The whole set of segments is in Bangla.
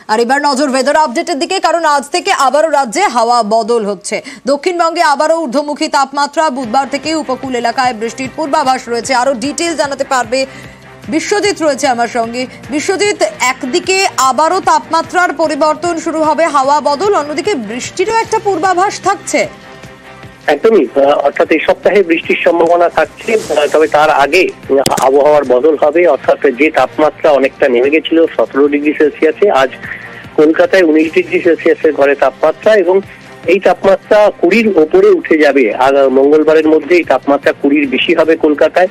আর এবার নজর ওয়েদার আপডেটের দিকে, কারণ আজ থেকে আবারও রাজ্যে হাওয়া বদল হচ্ছে। দক্ষিণবঙ্গে আবারও ঊর্ধ্বমুখী তাপমাত্রা, বুধবার থেকে উপকূল এলাকায় বৃষ্টির পূর্বাভাস রয়েছে। আরো ডিটেইল জানাতে পারবে বিশ্বজিৎ রয়েছে আমার সঙ্গে। বিশ্বজিৎ, একদিকে আবারও তাপমাত্রার পরিবর্তন শুরু হবে, হাওয়া বদল, অন্যদিকে বৃষ্টিরও একটা পূর্বাভাস থাকছে। একদমই, অর্থাৎ এই সপ্তাহে বৃষ্টির সম্ভাবনা থাকছে, তবে তার আগে আবহাওয়ার বদল হবে। অর্থাৎ যে তাপমাত্রা অনেকটা নেমে গেছিল 17°C, আজ কলকাতায় 19°C ঘরে তাপমাত্রা, এবং এই তাপমাত্রা 20-র ওপরে উঠে যাবে। আর মঙ্গলবারের মধ্যে এই তাপমাত্রা 20-র বেশি হবে কলকাতায়।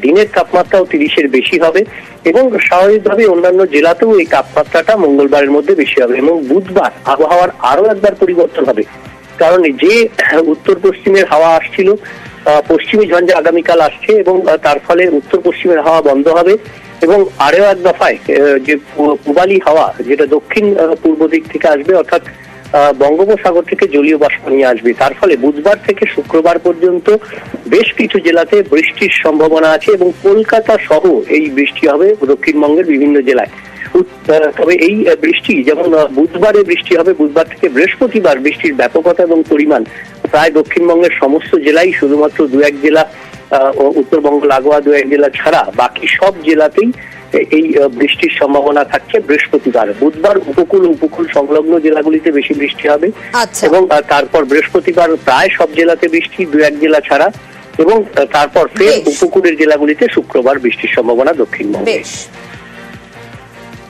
দিনের তাপমাত্রাও 30-এর বেশি হবে, এবং স্বাভাবিকভাবে অন্যান্য জেলাতেও এই তাপমাত্রাটা মঙ্গলবারের মধ্যে বেশি হবে। এবং বুধবার আবহাওয়ার আরো একবার পরিবর্তন হবে, কারণ যে উত্তর পশ্চিমের হাওয়া আসছিল, পশ্চিমী ঝঞ্ঝা আগামীকাল আসছে, এবং তার ফলে উত্তর পশ্চিমের হাওয়া বন্ধ হবে, এবং আরো এক দফায় যে পূবালি হাওয়া, যেটা দক্ষিণ পূর্ব দিক থেকে আসবে, অর্থাৎ বঙ্গোপসাগর থেকে জলীয় বাষ্প নিয়ে আসবে। তার ফলে বুধবার থেকে শুক্রবার পর্যন্ত বেশ কিছু জেলাতে বৃষ্টির সম্ভাবনা আছে, এবং কলকাতা সহ এই বৃষ্টি হবে দক্ষিণবঙ্গের বিভিন্ন জেলায়। তবে এই বৃষ্টি যেমন বুধবারে বৃষ্টি হবে, বুধবার থেকে বৃহস্পতিবার বৃষ্টির ব্যাপকতা এবং পরিমাণ প্রায় দক্ষিণবঙ্গের সমস্ত জেলায়, শুধুমাত্র 2-1 জেলা, উত্তরবঙ্গ লাগোয়া 2-1 জেলা ছাড়া বাকি সব জেলাতেই এই বৃষ্টির সম্ভাবনা থাকছে বৃহস্পতিবার। বুধবার উপকূল সংলগ্ন জেলাগুলিতে বেশি বৃষ্টি হবে, এবং তারপর বৃহস্পতিবার প্রায় সব জেলাতে বৃষ্টি, 2-1 জেলা ছাড়া, এবং তারপর ফের উপকূলের জেলাগুলিতে শুক্রবার বৃষ্টির সম্ভাবনা দক্ষিণবঙ্গে।